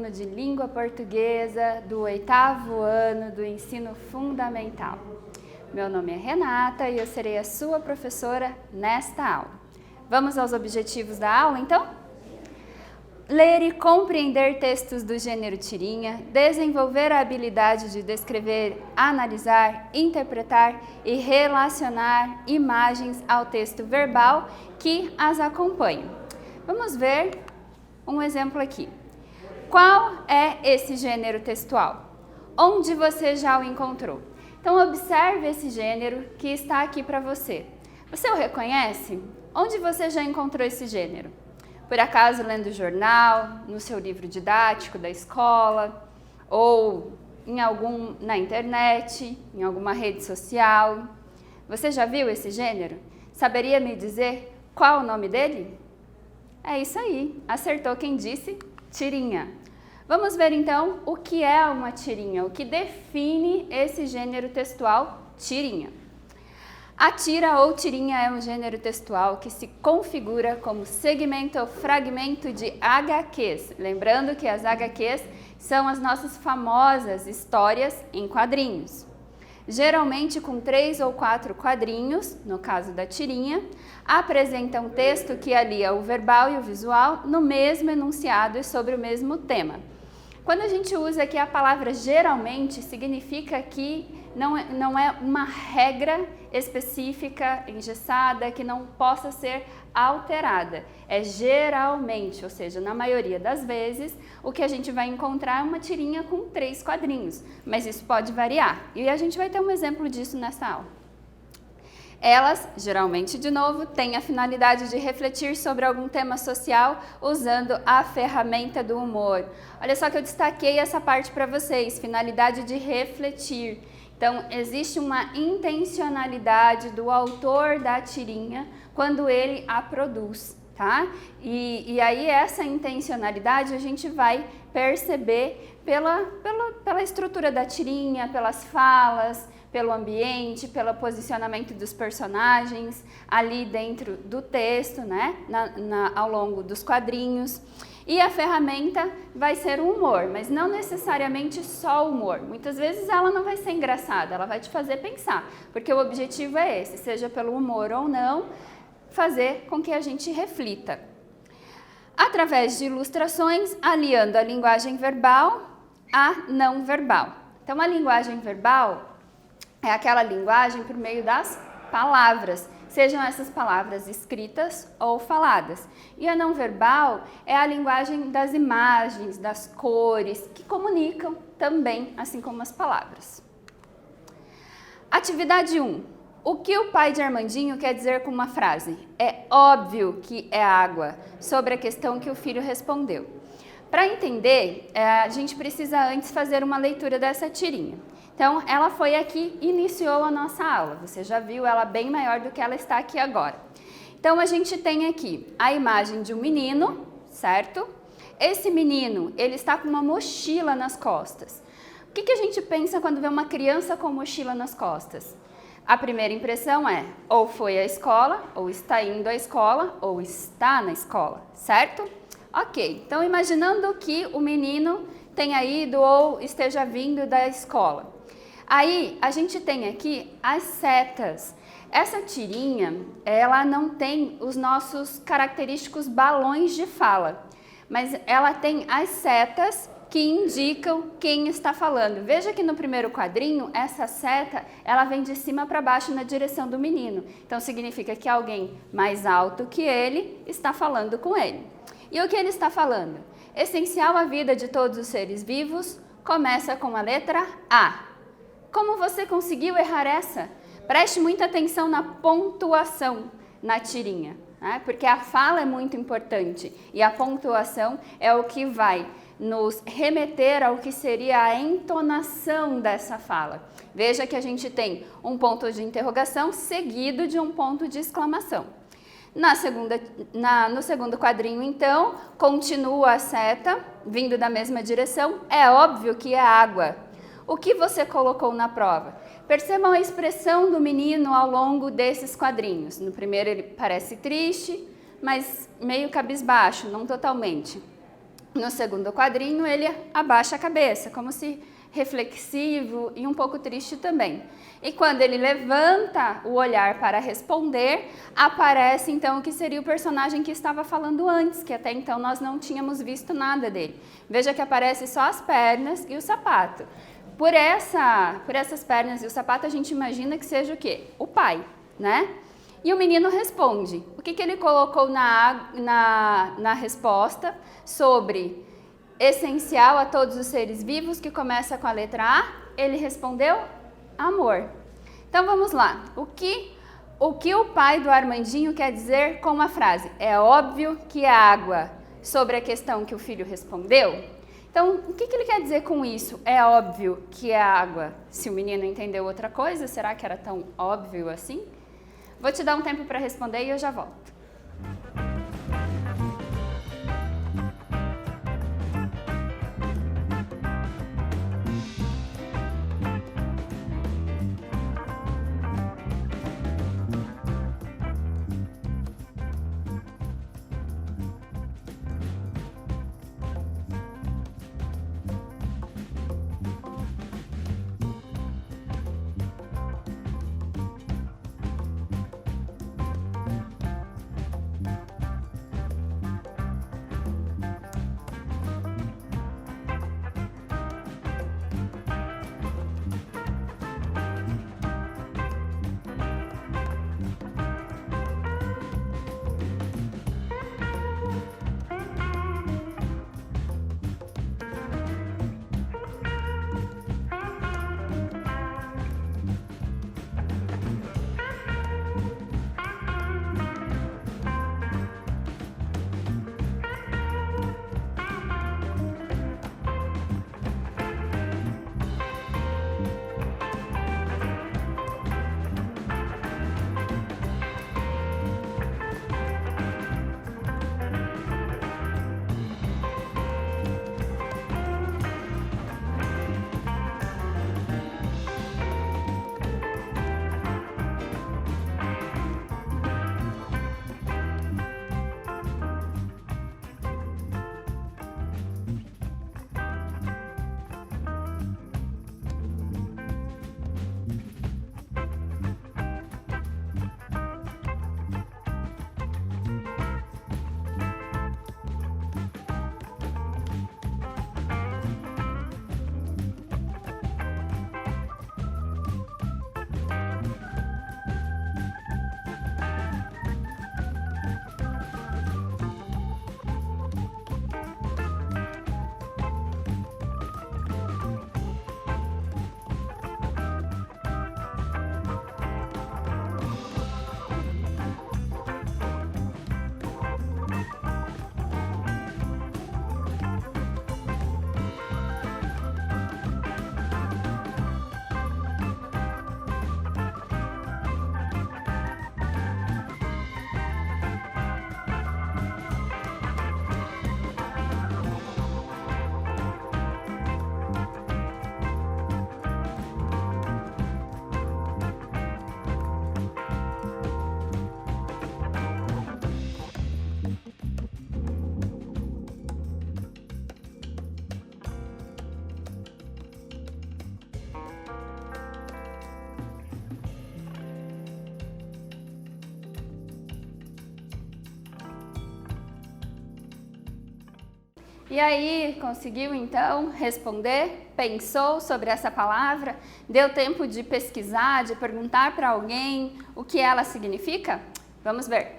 aluno de língua portuguesa do 8º ano do ensino fundamental. Meu nome é Renata e eu serei a sua professora nesta aula. Vamos aos objetivos da aula, então? Ler e compreender textos do gênero tirinha, desenvolver a habilidade de descrever, analisar, interpretar e relacionar imagens ao texto verbal que as acompanham. Vamos ver um exemplo aqui. Qual é esse gênero textual? Onde você já o encontrou? Então observe esse gênero que está aqui para você. Você o reconhece? Onde você já encontrou esse gênero? Por acaso lendo jornal, no seu livro didático da escola, ou na internet, em alguma rede social? Você já viu esse gênero? Saberia me dizer qual o nome dele? É isso aí, acertou quem disse tirinha. Vamos ver então o que é uma tirinha, o que define esse gênero textual tirinha. A tira ou tirinha é um gênero textual que se configura como segmento ou fragmento de HQs. Lembrando que as HQs são as nossas famosas histórias em quadrinhos. Geralmente com 3 ou 4 quadrinhos, no caso da tirinha, apresenta um texto que alia o verbal e o visual no mesmo enunciado e sobre o mesmo tema. Quando a gente usa aqui a palavra geralmente, significa que não é uma regra específica, engessada, que não possa ser alterada. É geralmente, ou seja, na maioria das vezes, o que a gente vai encontrar é uma tirinha com 3 quadrinhos, mas isso pode variar. E a gente vai ter um exemplo disso nessa aula. Elas, geralmente, de novo, têm a finalidade de refletir sobre algum tema social usando a ferramenta do humor. Olha só que eu destaquei essa parte para vocês, finalidade de refletir. Então, existe uma intencionalidade do autor da tirinha quando ele a produz, tá? E aí essa intencionalidade a gente vai perceber pela estrutura da tirinha, pelas falas, pelo ambiente, pelo posicionamento dos personagens ali dentro do texto, né? Ao longo dos quadrinhos. E a ferramenta vai ser o humor, mas não necessariamente só o humor. Muitas vezes ela não vai ser engraçada, ela vai te fazer pensar, porque o objetivo é esse, seja pelo humor ou não, fazer com que a gente reflita. Através de ilustrações, aliando a linguagem verbal à não verbal. Então, a linguagem verbal é aquela linguagem por meio das palavras, sejam essas palavras escritas ou faladas. E a não verbal é a linguagem das imagens, das cores, que comunicam também, assim como as palavras. Atividade 1. O que o pai de Armandinho quer dizer com uma frase? É óbvio que é água, sobre a questão que o filho respondeu. Para entender, a gente precisa antes fazer uma leitura dessa tirinha. Então, ela foi aqui e iniciou a nossa aula. Você já viu ela bem maior do que ela está aqui agora. Então, a gente tem aqui a imagem de um menino, certo? Esse menino, ele está com uma mochila nas costas. O que a gente pensa quando vê uma criança com mochila nas costas? A primeira impressão é, ou foi à escola, ou está indo à escola, ou está na escola, certo? Ok, então imaginando que o menino tenha ido ou esteja vindo da escola. Aí, a gente tem aqui as setas. Essa tirinha, ela não tem os nossos característicos balões de fala, mas ela tem as setas que indicam quem está falando. Veja que no primeiro quadrinho, essa seta, ela vem de cima para baixo na direção do menino. Então, significa que alguém mais alto que ele está falando com ele. E o que ele está falando? Essencial à vida de todos os seres vivos começa com a letra A. Como você conseguiu errar essa? Preste muita atenção na pontuação na tirinha, né? Porque a fala é muito importante e a pontuação é o que vai nos remeter ao que seria a entonação dessa fala. Veja que a gente tem um ponto de interrogação seguido de um ponto de exclamação. No segundo quadrinho, então, continua a seta, vindo da mesma direção, é óbvio que é água. O que você colocou na prova? Percebam a expressão do menino ao longo desses quadrinhos. No primeiro ele parece triste, mas meio cabisbaixo, não totalmente. No segundo quadrinho, ele abaixa a cabeça, como se reflexivo e um pouco triste também. E quando ele levanta o olhar para responder, aparece então o que seria o personagem que estava falando antes, que até então nós não tínhamos visto nada dele. Veja que aparece só as pernas e o sapato. Por essas pernas e o sapato, a gente imagina que seja o quê? O pai, né? E o menino responde. O que ele colocou na resposta sobre essencial a todos os seres vivos, que começa com a letra A? Ele respondeu amor. Então vamos lá. O que o pai do Armandinho quer dizer com uma frase? É óbvio que é água, sobre a questão que o filho respondeu. Então, o que ele quer dizer com isso? É óbvio que é água. Se o menino entendeu outra coisa, será que era tão óbvio assim? Vou te dar um tempo para responder e eu já volto. E aí, conseguiu então responder? Pensou sobre essa palavra? Deu tempo de pesquisar, de perguntar para alguém o que ela significa? Vamos ver.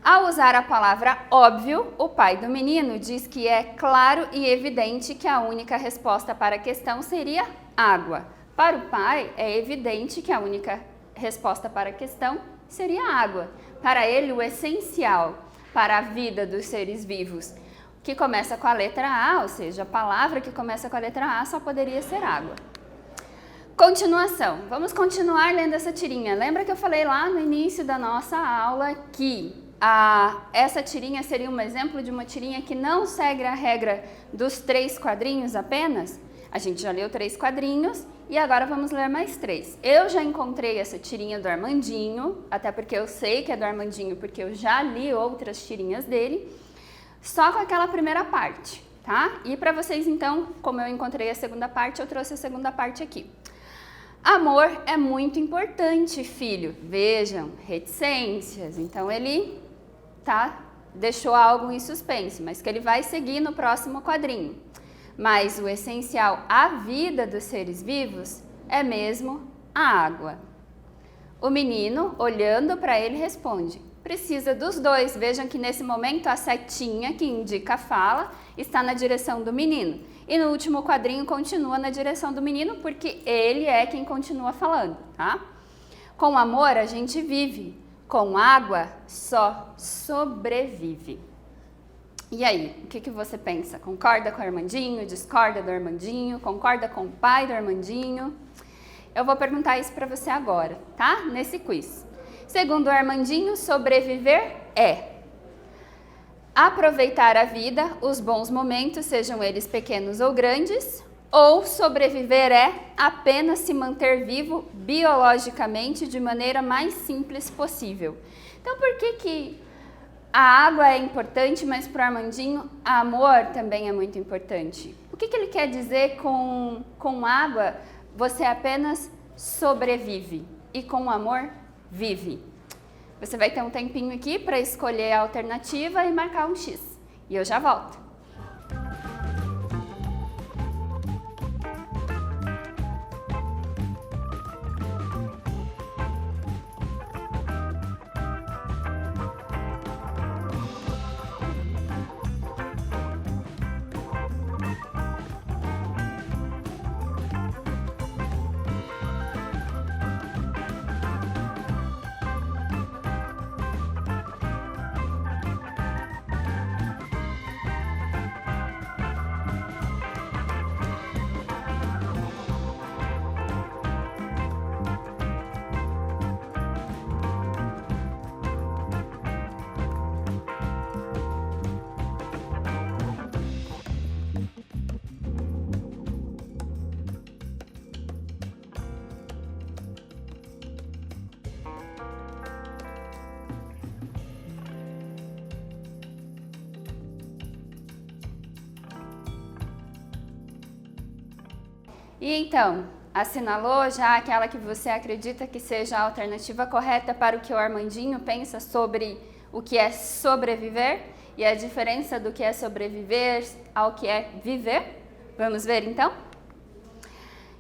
Ao usar a palavra óbvio, o pai do menino diz que é claro e evidente que a única resposta para a questão seria água. Para o pai, é evidente que a única resposta para a questão seria água. Para ele, o essencial para a vida dos seres vivos, que começa com a letra A, ou seja, a palavra que começa com a letra A só poderia ser água. Continuação. Vamos continuar lendo essa tirinha. Lembra que eu falei lá no início da nossa aula que essa tirinha seria um exemplo de uma tirinha que não segue a regra dos 3 quadrinhos apenas? A gente já leu 3 quadrinhos e agora vamos ler mais 3. Eu já encontrei essa tirinha do Armandinho, até porque eu sei que é do Armandinho, porque eu já li outras tirinhas dele. só com aquela primeira parte, tá? E para vocês, então, como eu encontrei a segunda parte, eu trouxe a segunda parte aqui. Amor é muito importante, filho. Vejam, reticências. Então, ele deixou algo em suspense, mas que ele vai seguir no próximo quadrinho. Mas o essencial à vida dos seres vivos é mesmo a água. O menino, olhando para ele, responde: precisa dos dois. Vejam que nesse momento a setinha que indica a fala está na direção do menino. E no último quadrinho continua na direção do menino, porque ele é quem continua falando, tá? Com amor a gente vive, com água só sobrevive. E aí, o que você pensa? Concorda com o Armandinho? Discorda do Armandinho? Concorda com o pai do Armandinho? Eu vou perguntar isso para você agora, tá? Nesse quiz. Segundo o Armandinho, sobreviver é aproveitar a vida, os bons momentos, sejam eles pequenos ou grandes, ou sobreviver é apenas se manter vivo biologicamente de maneira mais simples possível. Então, por que a água é importante, mas para o Armandinho, amor também é muito importante? O que ele quer dizer com água? Você apenas sobrevive e com amor vive. Você vai ter um tempinho aqui para escolher a alternativa e marcar um X. E eu já volto. E então, assinalou já aquela que você acredita que seja a alternativa correta para o que o Armandinho pensa sobre o que é sobreviver e a diferença do que é sobreviver ao que é viver? Vamos ver então?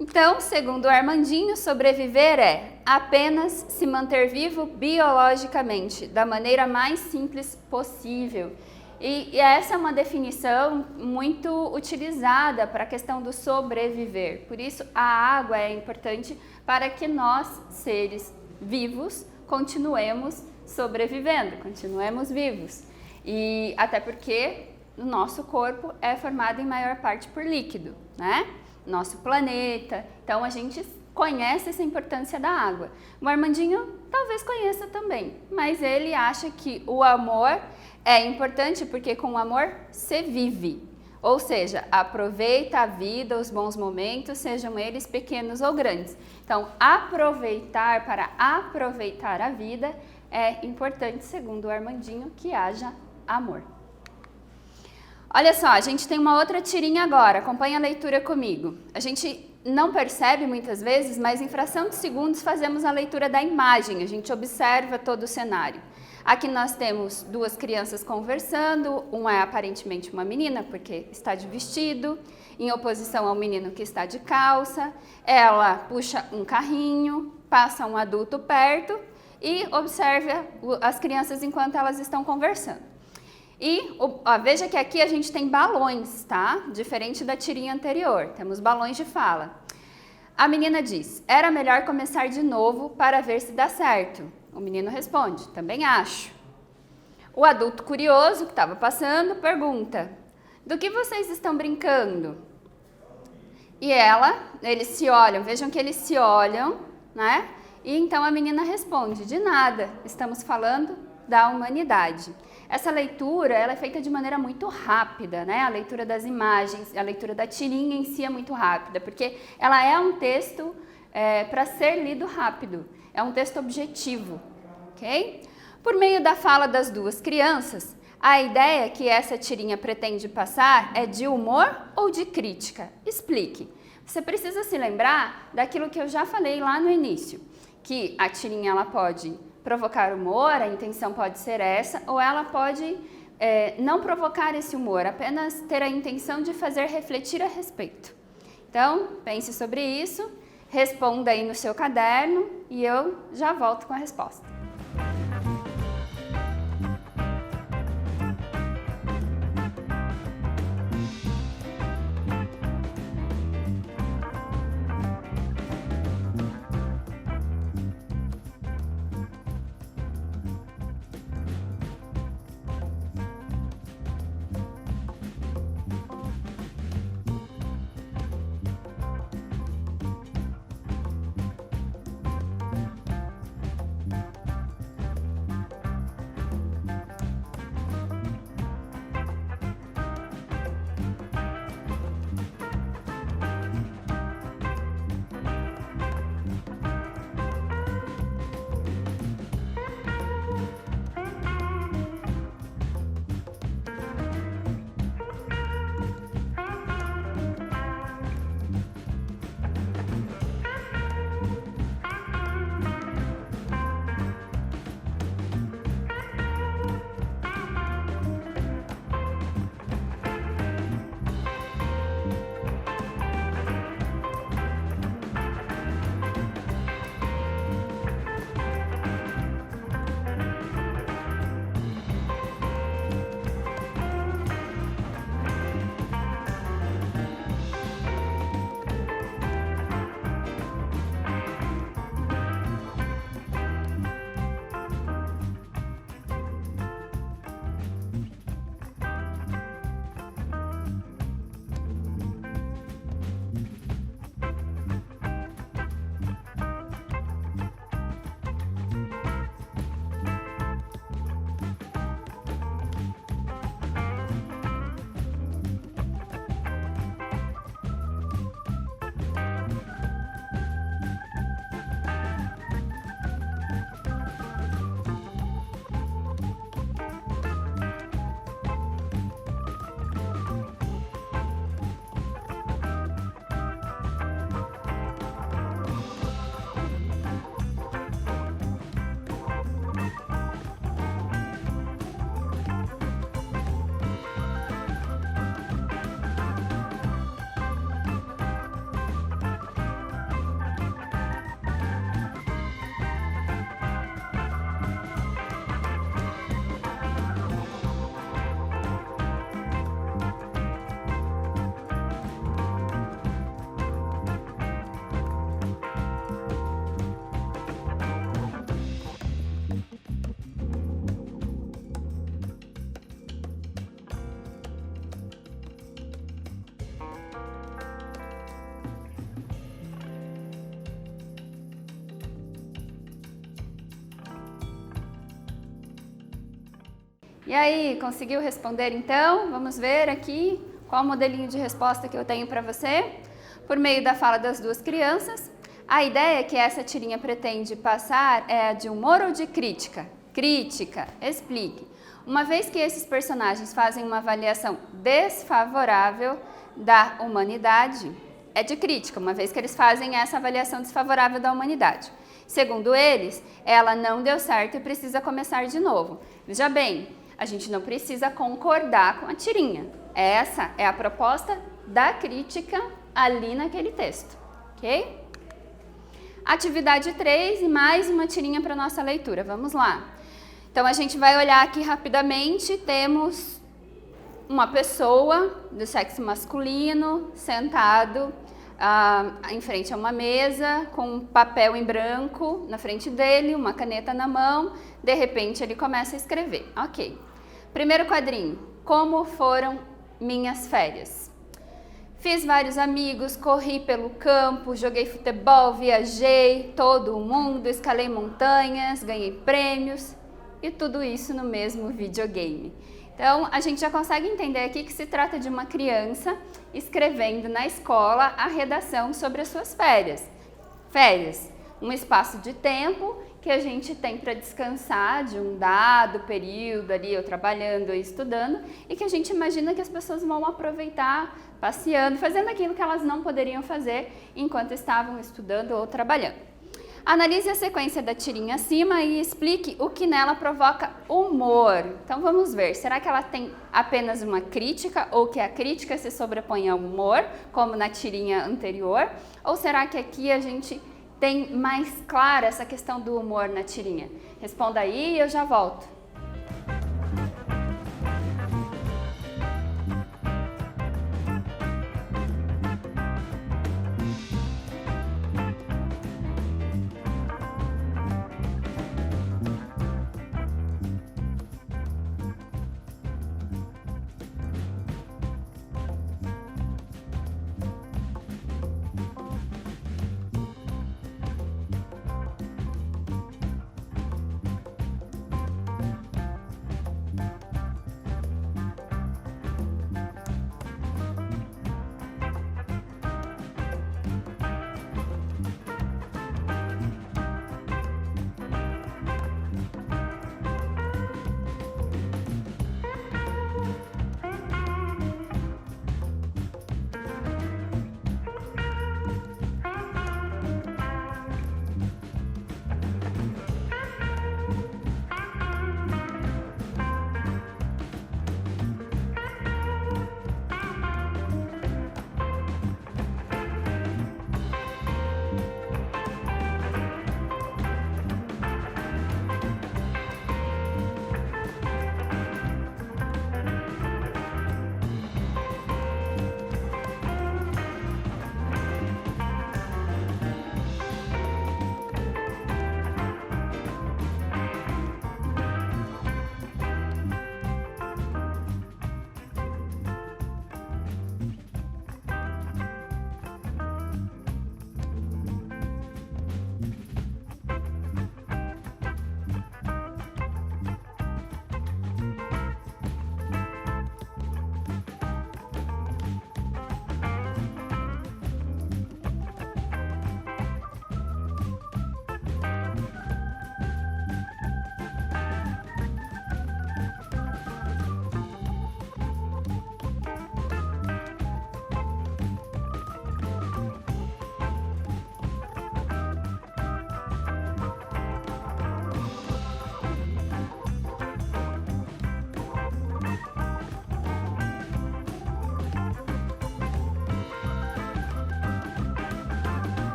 Então, segundo o Armandinho, sobreviver é apenas se manter vivo biologicamente, da maneira mais simples possível. E essa é uma definição muito utilizada para a questão do sobreviver. Por isso, a água é importante para que nós, seres vivos, continuemos sobrevivendo, continuemos vivos. E até porque o nosso corpo é formado em maior parte por líquido, né? Nosso planeta. Então, a gente conhece essa importância da água. O Armandinho talvez conheça também, mas ele acha que o amor é importante porque com o amor se vive. Ou seja, aproveita a vida, os bons momentos, sejam eles pequenos ou grandes. Então, aproveitar para aproveitar a vida é importante, segundo o Armandinho, que haja amor. Olha só, a gente tem uma outra tirinha agora, acompanha a leitura comigo. A gente não percebe muitas vezes, mas em fração de segundos fazemos a leitura da imagem, a gente observa todo o cenário. Aqui nós temos duas crianças conversando, uma é aparentemente uma menina, porque está de vestido, em oposição ao menino que está de calça. Ela puxa um carrinho, passa um adulto perto e observa as crianças enquanto elas estão conversando. E veja que aqui a gente tem balões, tá? Diferente da tirinha anterior, temos balões de fala. A menina diz: era melhor começar de novo para ver se dá certo. O menino responde: também acho. O adulto curioso que estava passando pergunta: do que vocês estão brincando? E eles se olham, vejam que eles se olham, né? E então a menina responde: de nada, estamos falando da humanidade. Essa leitura ela é feita de maneira muito rápida, né? A leitura das imagens, a leitura da tirinha em si é muito rápida, porque ela é um texto para ser lido rápido, é um texto objetivo, ok? Por meio da fala das duas crianças, A ideia que essa tirinha pretende passar é de humor ou de crítica? Explique. Você precisa se lembrar daquilo que eu já falei lá no início, que a tirinha ela pode provocar humor, a intenção pode ser essa, ou ela pode não provocar esse humor, apenas ter a intenção de fazer refletir a respeito. Então, pense sobre isso, responda aí no seu caderno e eu já volto com a resposta. E aí, conseguiu responder então? Vamos ver aqui qual o modelinho de resposta que eu tenho para você. Por meio da fala das duas crianças, a ideia que essa tirinha pretende passar é a de humor ou de crítica? Crítica, explique. Uma vez que esses personagens fazem uma avaliação desfavorável da humanidade, é de crítica, uma vez que eles fazem essa avaliação desfavorável da humanidade. Segundo eles, ela não deu certo e precisa começar de novo. Veja bem, a gente não precisa concordar com a tirinha. Essa é a proposta da crítica ali naquele texto, ok? Atividade 3 e mais uma tirinha para nossa leitura. Vamos lá. Então, a gente vai olhar aqui rapidamente. Temos uma pessoa do sexo masculino sentado em frente a uma mesa com um papel em branco na frente dele, uma caneta na mão. De repente, ele começa a escrever. Ok. Primeiro quadrinho. Como foram minhas férias? Fiz vários amigos, corri pelo campo, joguei futebol, viajei todo o mundo, escalei montanhas, ganhei prêmios e tudo isso no mesmo videogame. Então, a gente já consegue entender aqui que se trata de uma criança escrevendo na escola a redação sobre as suas férias. Férias, um espaço de tempo que a gente tem para descansar de um dado período ali, ou trabalhando ou estudando, e que a gente imagina que as pessoas vão aproveitar passeando, fazendo aquilo que elas não poderiam fazer enquanto estavam estudando ou trabalhando. Analise a sequência da tirinha acima e explique o que nela provoca humor. Então vamos ver, será que ela tem apenas uma crítica ou que a crítica se sobrepõe ao humor, como na tirinha anterior? Ou será que aqui a gente tem mais clara essa questão do humor na tirinha? Responda aí e eu já volto.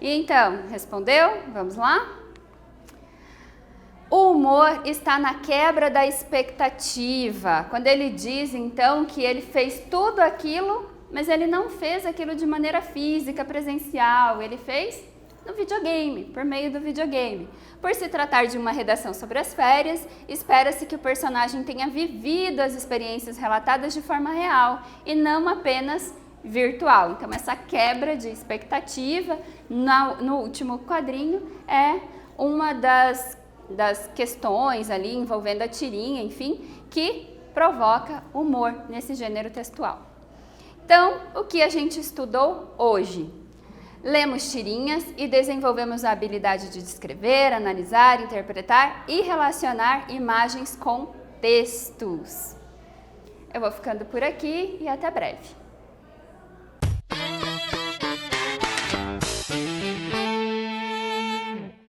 E então, respondeu? Vamos lá? O humor está na quebra da expectativa. Quando ele diz, então, que ele fez tudo aquilo, mas ele não fez aquilo de maneira física, presencial. Ele fez no videogame, por meio do videogame. Por se tratar de uma redação sobre as férias, espera-se que o personagem tenha vivido as experiências relatadas de forma real e não apenas virtual. Então, essa quebra de expectativa no último quadrinho é uma das questões ali envolvendo a tirinha, enfim, que provoca humor nesse gênero textual. Então, o que a gente estudou hoje? Lemos tirinhas e desenvolvemos a habilidade de descrever, analisar, interpretar e relacionar imagens com textos. Eu vou ficando por aqui e até breve.